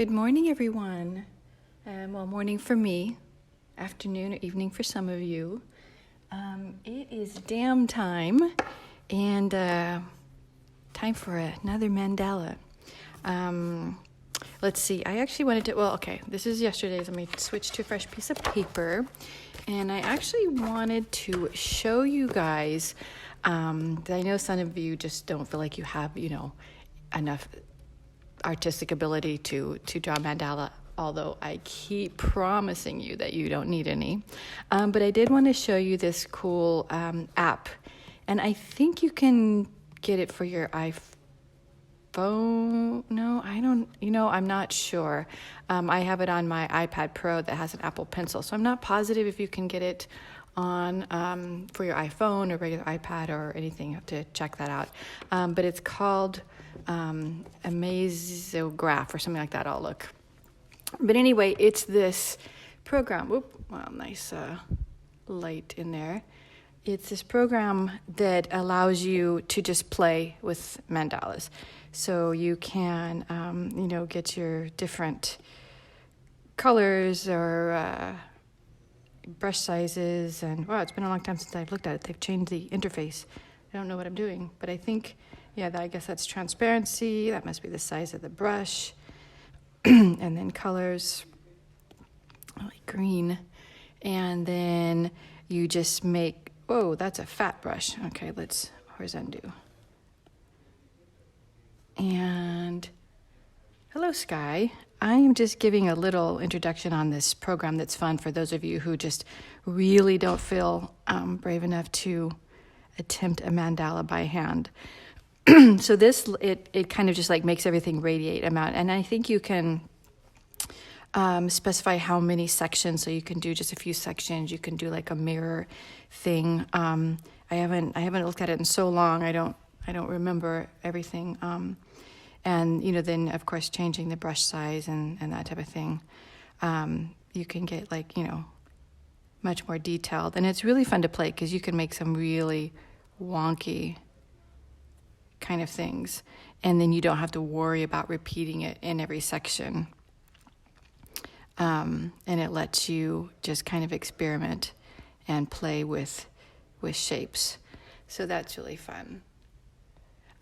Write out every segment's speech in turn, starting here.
Good morning, everyone. Well, morning for me, afternoon or evening for some of you. It is DAMM time, and time for another mandala. Let's see, I actually wanted to, this is yesterday's. Let me switch to a fresh piece of paper. And I actually wanted to show you guys that I know some of you just don't feel like you have, enough artistic ability to draw mandala, although I keep promising you that you don't need any. But I did want to show you this cool app, and I think you can get it for your iPhone. No, I don't, I'm not sure. I have it on my iPad Pro that has an Apple Pencil, so I'm not positive if you can get it on for your iPhone or regular iPad or anything. You have to check that out. But it's called Amaziograph or something like that. I'll look. But anyway, it's this program. Nice light in there. It's this program that allows you to just play with mandalas. So you can, get your different colors or brush sizes. And wow, it's been a long time since I've looked at it. They've changed the interface. I don't know what I'm doing, but I think, I guess that's transparency. That must be the size of the brush. And then colors, like green. And then you just make, whoa, that's a fat brush. Okay, where's undo? And hello, Sky. I am just giving a little introduction on this program that's fun for those of you who just really don't feel brave enough to attempt a mandala by hand. So it kind of just like makes everything radiate amount. And I think you can specify how many sections. So you can do just a few sections. You can do like a mirror thing. I haven't looked at it in so long. I don't remember everything. And, then, of course, changing the brush size and that type of thing. You can get, much more detailed. And it's really fun to play because you can make some really wonky kind of things. And then you don't have to worry about repeating it in every section. And it lets you just kind of experiment and play with shapes. So that's really fun.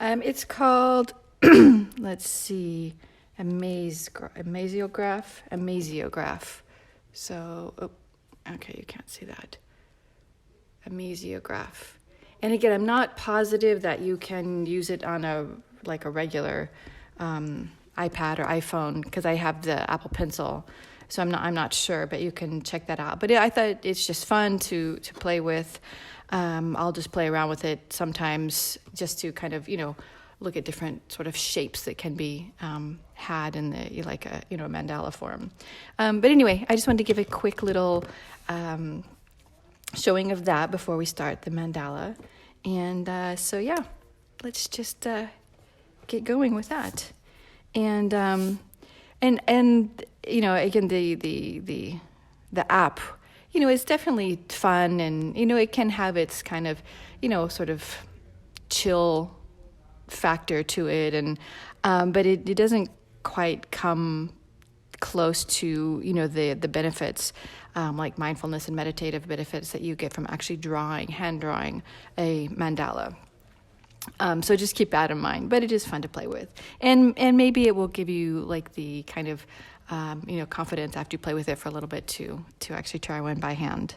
It's called... let's see, Amaziograph. So, okay, you can't see that. Amaziograph. And again, I'm not positive that you can use it on a regular iPad or iPhone because I have the Apple Pencil, so I'm not sure, but you can check that out. But I thought it's just fun to play with. I'll just play around with it sometimes just to kind of look at different sort of shapes that can be had in the a mandala form. But anyway, I just wanted to give a quick little showing of that before we start the mandala. And let's just get going with that. And again, the app, is definitely fun, and it can have its kind of sort of chill factor to it, and but it doesn't quite come close to the benefits like mindfulness and meditative benefits that you get from actually hand drawing a mandala. So just keep that in mind. But it is fun to play with, and maybe it will give you the kind of confidence after you play with it for a little bit to actually try one by hand.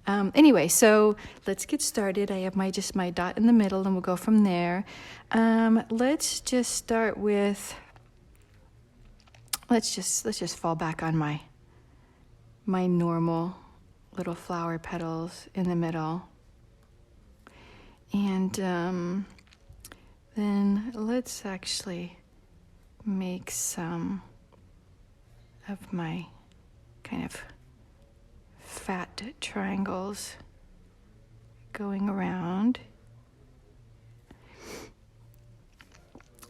Anyway, so let's get started. I have my dot in the middle, and we'll go from there. Let's just start with. Let's just fall back on my normal little flower petals in the middle, and then let's actually make some of my kind of fat triangles going around.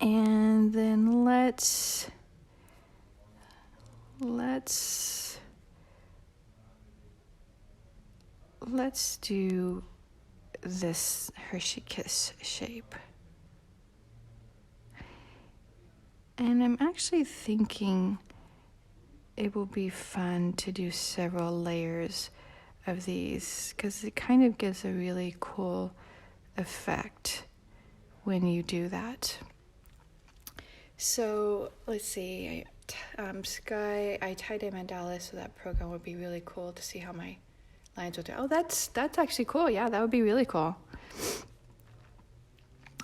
And then let's do this Hershey Kiss shape. And I'm actually thinking it will be fun to do several layers of these because it kind of gives a really cool effect when you do that. So let's see, I tie-dye mandala, so that program would be really cool to see how my lines will do. Oh, that's actually cool. Yeah, that would be really cool.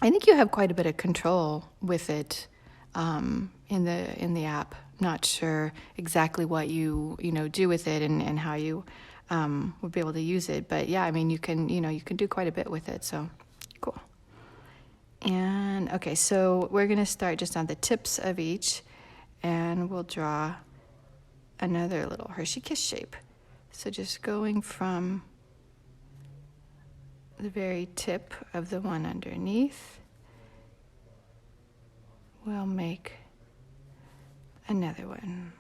I think you have quite a bit of control with it in the app. Not sure exactly what you do with it and how you would be able to use it, but yeah, I mean you can do quite a bit with it. So cool. And okay, so we're gonna start just on the tips of each, and we'll draw another little Hershey Kiss shape. So just going from the very tip of the one underneath, we'll make another one.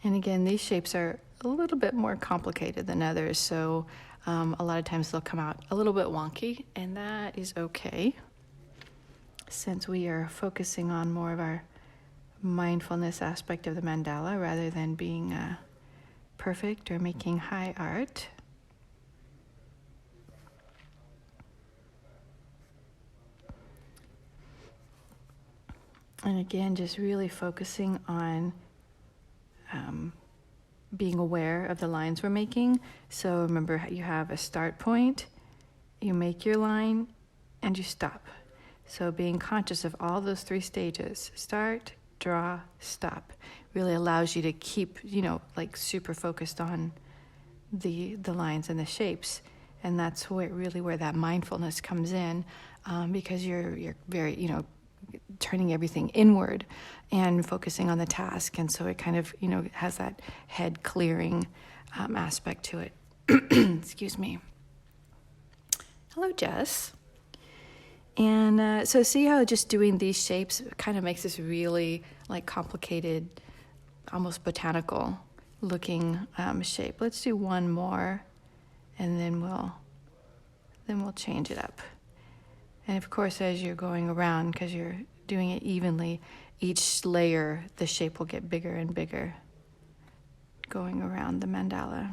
And again, these shapes are a little bit more complicated than others, so a lot of times they'll come out a little bit wonky, and that is okay, since we are focusing on more of our mindfulness aspect of the mandala rather than being perfect or making high art. And again, just really focusing on being aware of the lines we're making. So remember, you have a start point, you make your line, and you stop. So being conscious of all those three stages, start, draw, stop, really allows you to keep, like super focused on the lines and the shapes. And that's where that mindfulness comes in, because you're very, turning everything inward and focusing on the task. And so it kind of, has that head clearing aspect to it. Excuse me. Hello, Jess. And so see how just doing these shapes kind of makes this really like complicated, almost botanical looking shape. Let's do one more, and then we'll change it up. And of course, as you're going around, because you're doing it evenly, each layer, the shape will get bigger and bigger going around the mandala.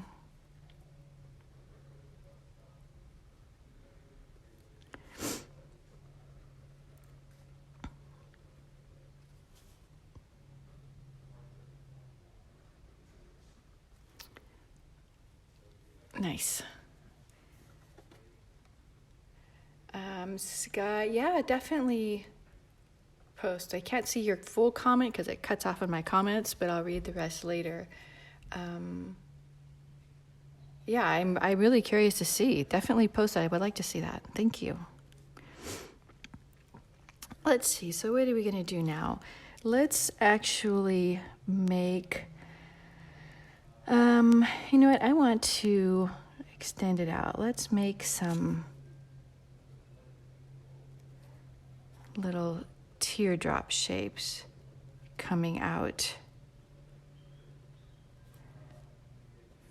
Nice. Sky, yeah, definitely post. I can't see your full comment because it cuts off in my comments, but I'll read the rest later. Yeah, I'm really curious to see. Definitely post that. I would like to see that. Thank you. Let's see. So what are we going to do now? Let's actually make, you know what? I want to extend it out. Let's make some little teardrop shapes coming out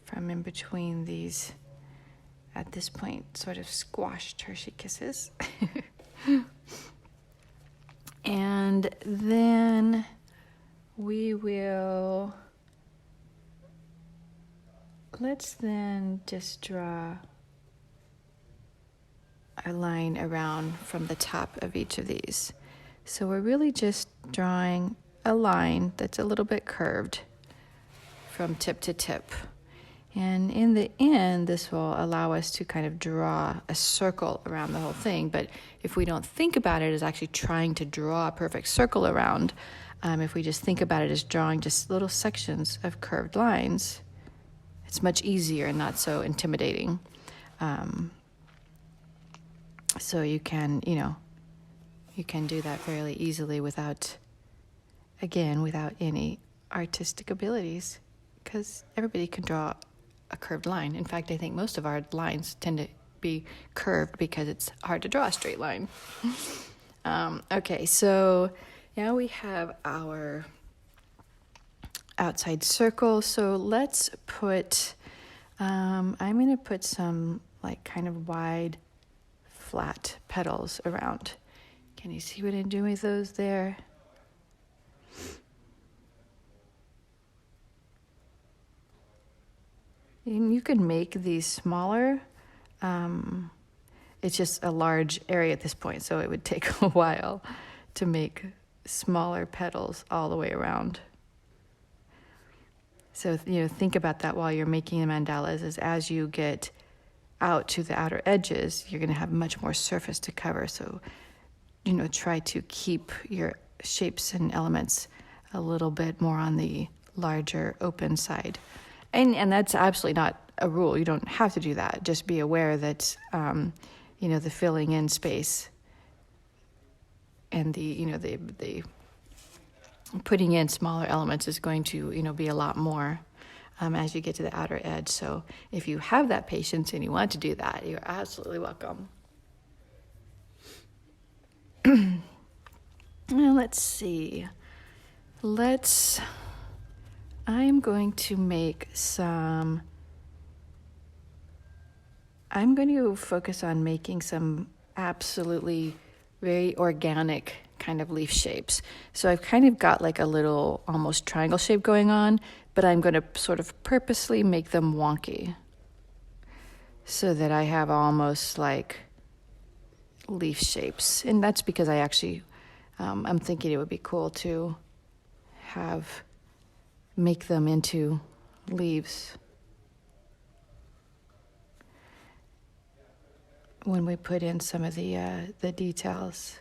from in between these, at this point, sort of squashed Hershey Kisses. And then we will, let's then just draw a line around from the top of each of these. So we're really just drawing a line that's a little bit curved from tip to tip. And in the end, this will allow us to kind of draw a circle around the whole thing. But if we don't think about it as actually trying to draw a perfect circle around, if we just think about it as drawing just little sections of curved lines, it's much easier and not so intimidating. So you can, you can do that fairly easily without any artistic abilities, because everybody can draw a curved line. In fact, I think most of our lines tend to be curved because it's hard to draw a straight line. Okay, so now we have our outside circle. So let's put, I'm going to put some like kind of wide, flat petals around. Can you see what I'm doing with those there? And you can make these smaller. It's just a large area at this point, so it would take a while to make smaller petals all the way around. So, think about that while you're making the mandalas, is as you get out to the outer edges, you're going to have much more surface to cover. So, try to keep your shapes and elements a little bit more on the larger open side. And that's absolutely not a rule. You don't have to do that. Just be aware that, the filling in space and the putting in smaller elements is going to, be a lot more as you get to the outer edge. So if you have that patience and you want to do that, you're absolutely welcome. Now let's see. I'm going to focus on making some absolutely very organic kind of leaf shapes. So I've kind of got like a little almost triangle shape going on, but I'm going to sort of purposely make them wonky so that I have almost like leaf shapes. And that's because I actually, I'm thinking it would be cool to make them into leaves when we put in some of the details.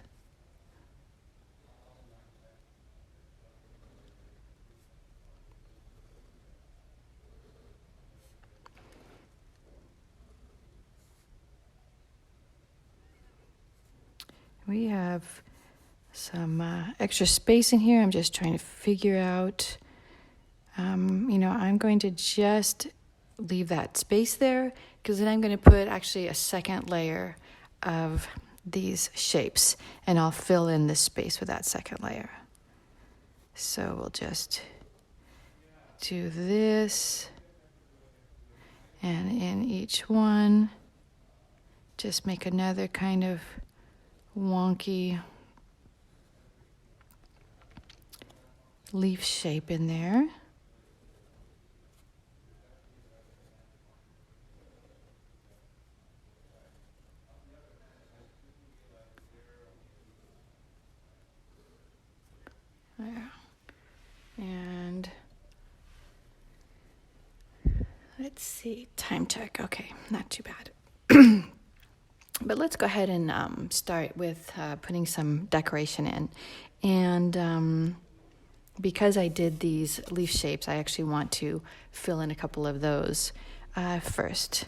We have some extra space in here. I'm just trying to figure out, I'm going to just leave that space there because then I'm going to put actually a second layer of these shapes and I'll fill in this space with that second layer. So we'll just do this, and in each one, just make another kind of wonky leaf shape in there. There. And let's see, time check. Okay, not too bad. But let's go ahead and start with putting some decoration in. And because I did these leaf shapes, I actually want to fill in a couple of those first.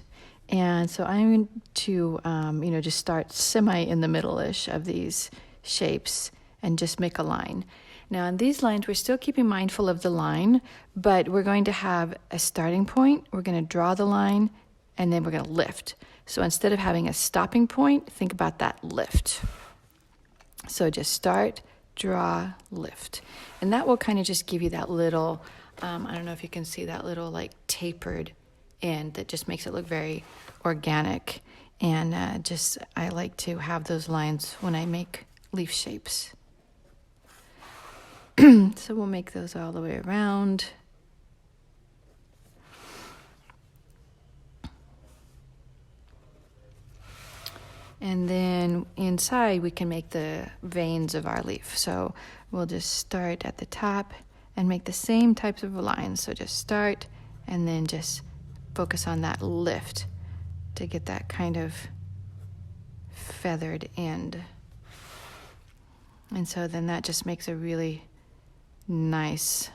And so I'm going to, just start semi in the middle-ish of these shapes and just make a line. Now on these lines, we're still keeping mindful of the line, but we're going to have a starting point. We're going to draw the line, and then we're going to lift. So instead of having a stopping point, think about that lift. So just start, draw, lift. And that will kind of just give you that little, I don't know if you can see that little like tapered end that just makes it look very organic. And I like to have those lines when I make leaf shapes. So we'll make those all the way around. And then inside we can make the veins of our leaf. So we'll just start at the top and make the same types of lines. So just start and then just focus on that lift to get that kind of feathered end. And so then that just makes a really nice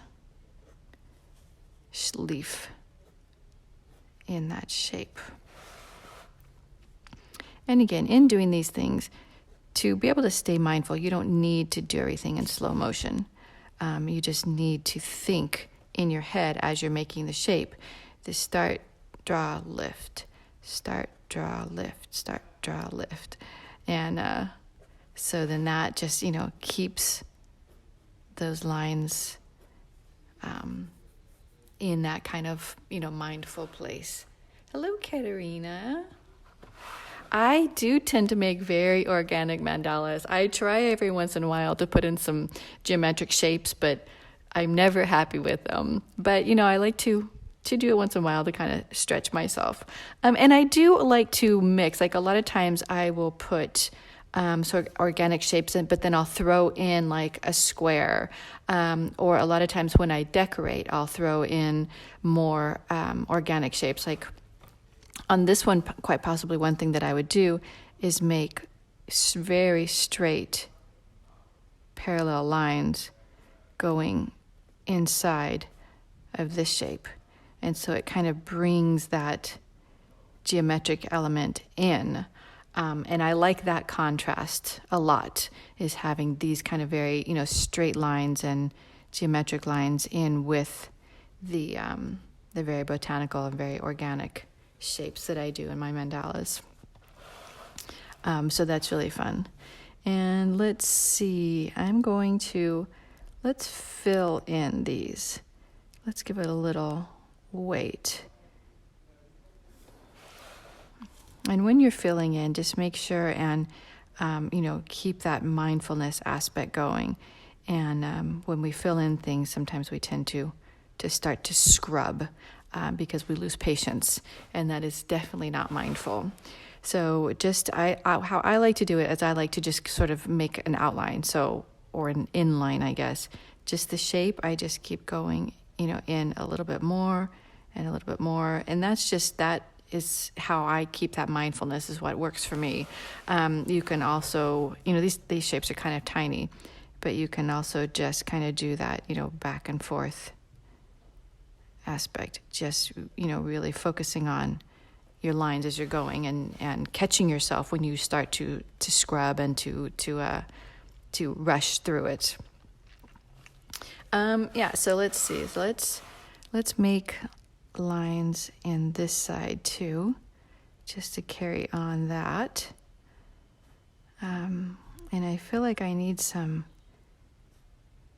leaf in that shape. And again, in doing these things, to be able to stay mindful, you don't need to do everything in slow motion. You just need to think in your head as you're making the shape. The start, draw, lift, start, draw, lift, start, draw, lift. And so then that just, keeps those lines in that kind of, mindful place. Hello, Katerina. I do tend to make very organic mandalas. I try every once in a while to put in some geometric shapes, but I'm never happy with them. But, I like to do it once in a while to kind of stretch myself. And I do like to mix. Like a lot of times I will put sort of organic shapes in, but then I'll throw in like a square. Or a lot of times when I decorate, I'll throw in more organic shapes. Like on this one, quite possibly one thing that I would do is make very straight parallel lines going inside of this shape. And so it kind of brings that geometric element in. And I like that contrast a lot, is having these kind of very, straight lines and geometric lines in with the very botanical and very organic shapes that I do in my mandalas. So that's really fun. And let's see, let's fill in these. Let's give it a little weight. And when you're filling in, just make sure and, keep that mindfulness aspect going. And when we fill in things, sometimes we tend to start to scrub because we lose patience, and that is definitely not mindful. So how I like to do it is I like to just sort of make an outline, or an inline, I guess. Just the shape, I just keep going, in a little bit more and a little bit more. And that is how I keep that mindfulness, is what works for me. You can also, these shapes are kind of tiny, but you can also just kind of do that, back and forth aspect, just, really focusing on your lines as you're going, and catching yourself when you start to scrub and to rush through it. So let's see. So let's make lines in this side too, just to carry on that. And I feel like I need some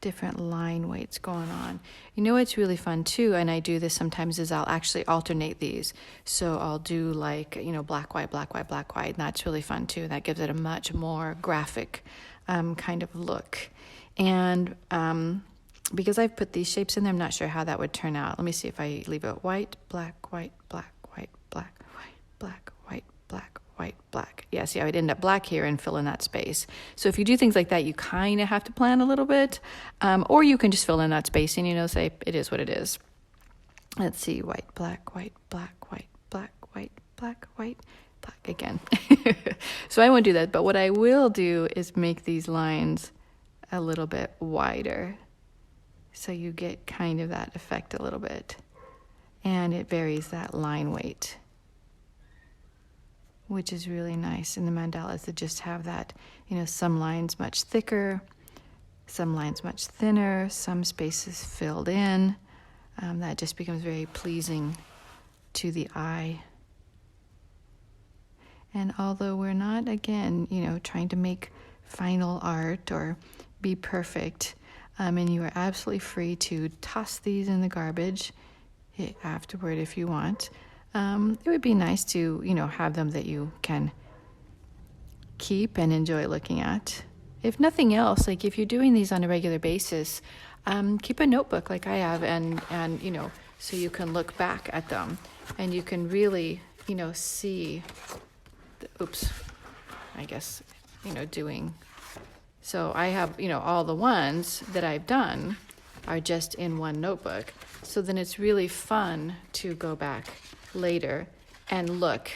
different line weights going on. What's really fun too, and I do this sometimes, is I'll actually alternate these. So I'll do like, black, white, black, white, black, white, and that's really fun too. That gives it a much more graphic kind of look. And because I've put these shapes in there, I'm not sure how that would turn out. Let me see if I leave it white, black, white, black, white, black, white, black, white, black, white, black. Yeah, see, I would end up black here and fill in that space. So if you do things like that, you kind of have to plan a little bit, or you can just fill in that space and, say it is what it is. Let's see, white, black, white, black, white, black, white, black, white, black again. So I won't do that, but what I will do is make these lines a little bit wider, so you get kind of that effect a little bit, and it varies that line weight, which is really nice in the mandalas, that just have that, some lines much thicker, some lines much thinner, some spaces filled in. That just becomes very pleasing to the eye. And although we're not, again, trying to make final art or be perfect, and you are absolutely free to toss these in the garbage afterward if you want. It would be nice to, have them that you can keep and enjoy looking at. If nothing else, like if you're doing these on a regular basis, keep a notebook like I have, and so you can look back at them, and you can really, see, doing. So I have, all the ones that I've done are just in one notebook. So then it's really fun to go back later and look,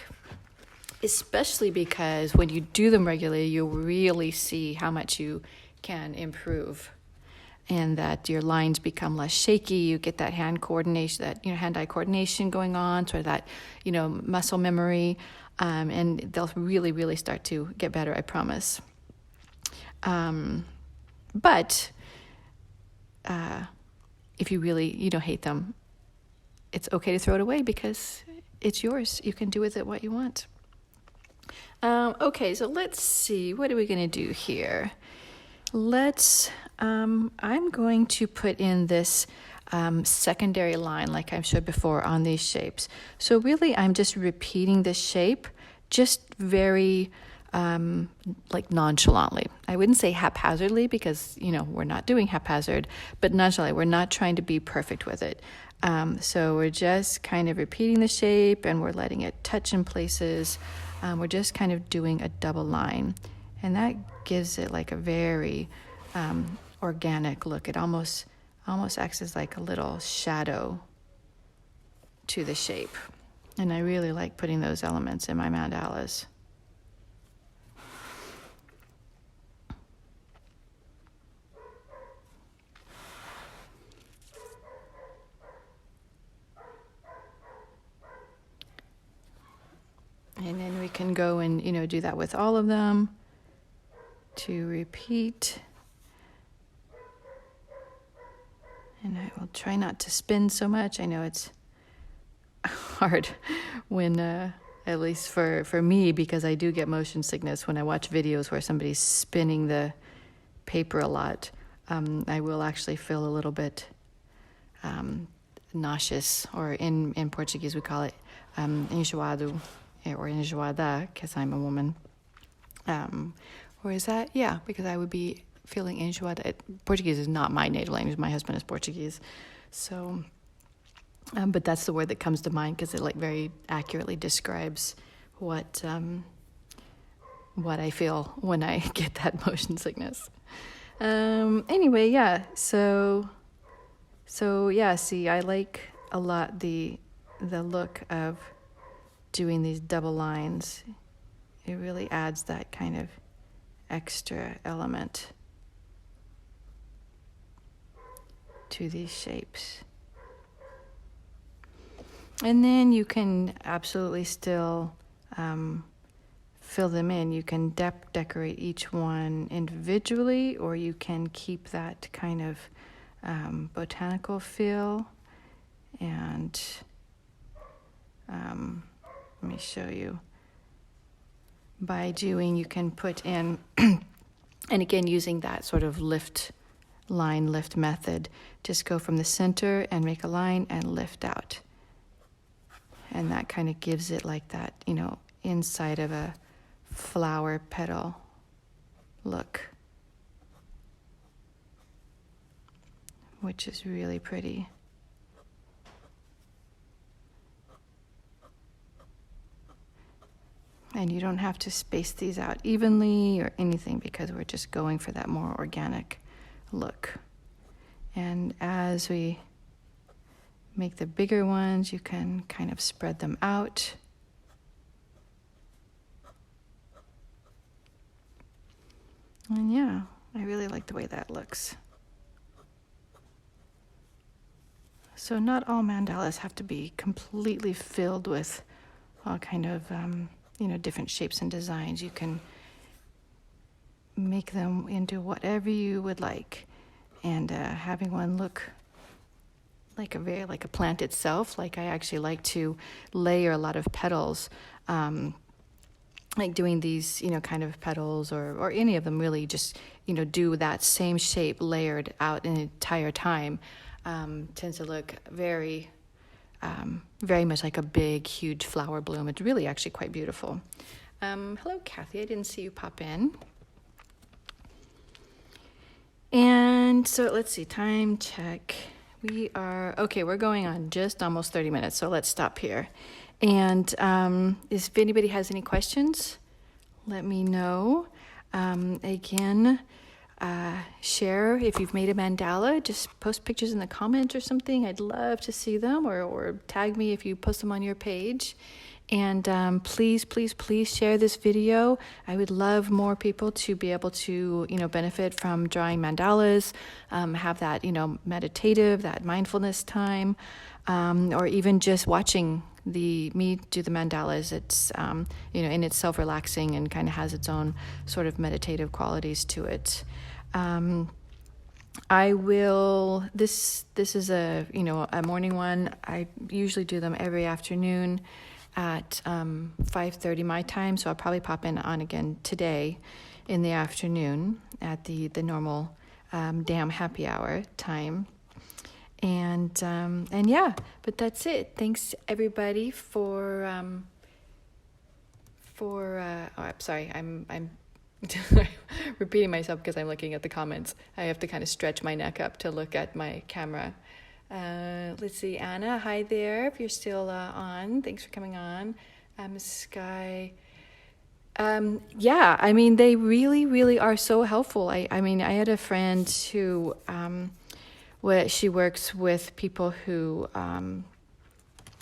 especially because when you do them regularly, you really see how much you can improve, and that your lines become less shaky. You get that hand coordination, that, hand-eye coordination going on, sort of that, muscle memory, and they'll really, really start to get better, I promise. But if you really, hate them, it's okay to throw it away because it's yours. You can do with it what you want. Okay, so let's see. What are we going to do here? I'm going to put in this secondary line like I showed before on these shapes. So really, I'm just repeating this shape, just very like nonchalantly. I wouldn't say haphazardly because, we're not doing haphazard, but nonchalantly. We're not trying to be perfect with it. So we're just kind of repeating the shape and we're letting it touch in places. We're just kind of doing a double line. And that gives it like a very organic look. It almost acts as like a little shadow to the shape. And I really like putting those elements in my mandalas. And then we can go and, do that with all of them to repeat. And I will try not to spin so much. I know it's hard when, at least for me, because I do get motion sickness when I watch videos where somebody's spinning the paper a lot. I will actually feel a little bit nauseous, or in Portuguese we call it enjoado. Or enjoada, because I'm a woman. Or is that? Yeah, because I would be feeling enjoada. Portuguese is not my native language. My husband is Portuguese. So, but that's the word that comes to mind because it like very accurately describes what I feel when I get that motion sickness. Anyway, yeah. So yeah, see, I like a lot the look of doing these double lines. It really adds that kind of extra element to these shapes. And then you can absolutely still fill them in. You can decorate each one individually, or you can keep that kind of botanical feel. And let me show you. By doing, you can put in, and again, using that sort of lift method, just go from the center and make a line and lift out. And that kind of gives it like that, inside of a flower petal look, which is really pretty. And you don't have to space these out evenly or anything because we're just going for that more organic look. And as we make the bigger ones, you can kind of spread them out. And yeah, I really like the way that looks. So not all mandalas have to be completely filled with all kind of different shapes and designs. You can make them into whatever you would like. And having one look like a plant itself, like I actually like to layer a lot of petals, like doing these, kind of petals or any of them really, just, do that same shape layered out an entire time, tends to look very much like a big, huge flower bloom. It's really actually quite beautiful. Hello, Kathy. I didn't see you pop in. And so let's see, time check. We're going on just almost 30 minutes, so let's stop here. And if anybody has any questions, let me know. Again, share if you've made a mandala. Just post pictures in the comments or something. I'd love to see them, or tag me if you post them on your page. And please share this video. I would love more people to be able to, benefit from drawing mandalas, have that, meditative, that mindfulness time, or even just watching me do the mandalas. It's, in itself relaxing and kind of has its own sort of meditative qualities to it. I will, this is a morning one. I usually do them every afternoon at 5:30 my time, so I'll probably pop in on again today in the afternoon at the normal DAMM happy hour time. And yeah, but that's it. Thanks everybody for I'm sorry, I'm repeating myself because I'm looking at the comments. I have to kind of stretch my neck up to look at my camera. Let's see, Anna, hi there, if you're still on. Thanks for coming on. Sky. Yeah, I mean, they really, really are so helpful. I mean, I had a friend who, she works with people who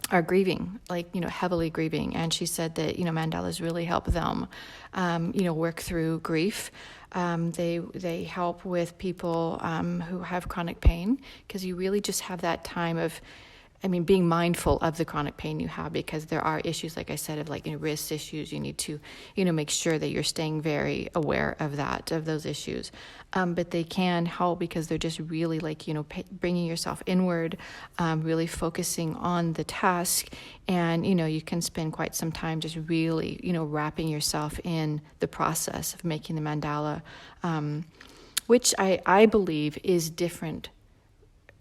are grieving, like, heavily grieving. And she said that, mandalas really help them, work through grief. They help with people who have chronic pain, because you really just have that time of, being mindful of the chronic pain you have, because there are issues, like I said, of wrist issues. You need to, make sure that you're staying very aware of those issues. But they can help because they're just really bringing yourself inward, really focusing on the task. And, you can spend quite some time just really, wrapping yourself in the process of making the mandala, which I believe is different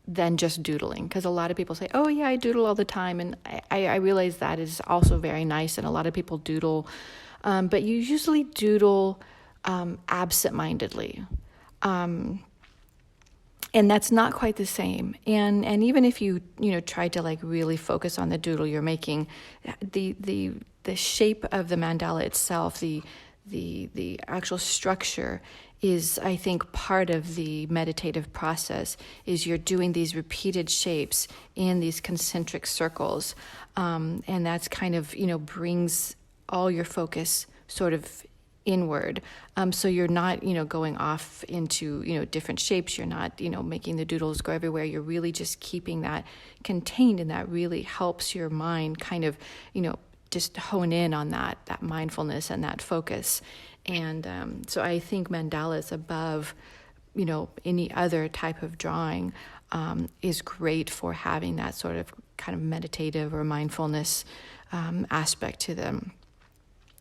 than just doodling, because a lot of people say, oh yeah, I doodle all the time, and I realize that is also very nice, and a lot of people doodle, but you usually doodle absent-mindedly, and that's not quite the same. And even if you try to really focus on the doodle you're making, the shape of the mandala itself, the actual structure is, I think, part of the meditative process. Is you're doing these repeated shapes in these concentric circles, and that's kind of brings all your focus sort of inward. So you're not going off into different shapes. You're not making the doodles go everywhere. You're really just keeping that contained, and that really helps your mind kind of just hone in on that mindfulness and that focus. And so I think mandalas, above any other type of drawing, is great for having that sort of kind of meditative or mindfulness aspect to them.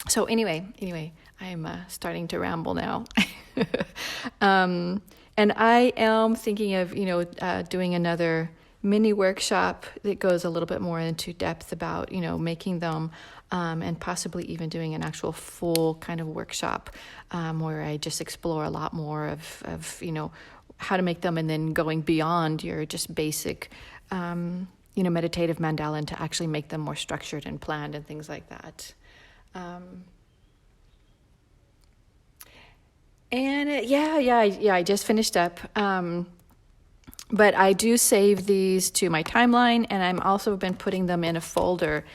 So anyway, I'm starting to ramble now. And I am thinking of doing another mini workshop that goes a little bit more into depth about making them, and possibly even doing an actual full kind of workshop, where I just explore a lot more of how to make them, and then going beyond your just basic meditative mandala, and to actually make them more structured and planned and things like that. I just finished up. But I do save these to my timeline, and I'm also been putting them in a folder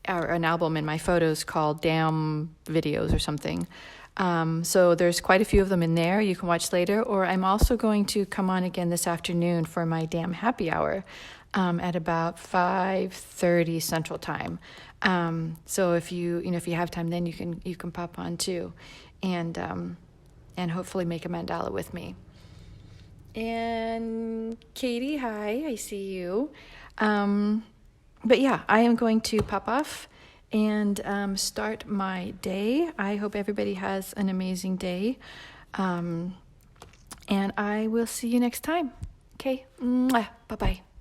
or an album in my photos called DAMM videos or something. So there's quite a few of them in there you can watch later, or I'm also going to come on again this afternoon for my DAMM happy hour at about 5:30 Central Time. So if you have time, then you can pop on too, and hopefully make a mandala with me. And Katie, hi, I see you. But yeah, I am going to pop off and start my day. I hope everybody has an amazing day. And I will see you next time. Okay, bye-bye.